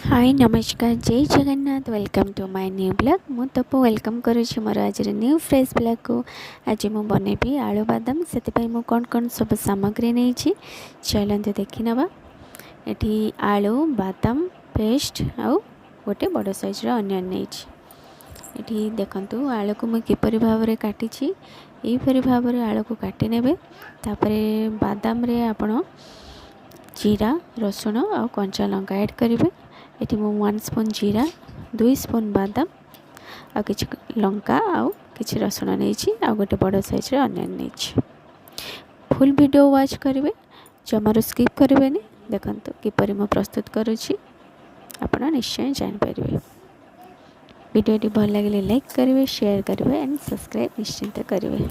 हाय नमस्कार जय Jagannath welcome to my new blog मु तपु वेलकम करुँची मोर आज न्यू फ्रेश ब्लॉग को। आज मु बनैबी आलू बादाम से मु कौन कौन सब सामग्री नहीं चलते देखी नवा। एठी आलू बादाम पेस्ट आउ गोटे बड़ साइज अनियन नहीं देखंतु आलू को मुझे किपरि भाव में काटी यहीपरि भाव में आलू को काटी नेबे। तापरे बादाम रे आपण जीरा रसुण आ कंचा लंका ऐड करेंगे। ये मु 1 स्पून जीरा 2 स्पून बादाम आ किछि लंका आ किछि रसुण नहीं आ गोटे बड़ साइज अनियन नहीं। फुल वीडियो वाच करेंगे जमार स्किप करेंगे। देखंतु किपरि मु प्रस्तुत करुछि आपण निश्चय जान पारिबे। वीडियो भल लगे लाइक करेंगे शेयर करेंगे एंड सब्सक्राइब निश्चिंत करेंगे।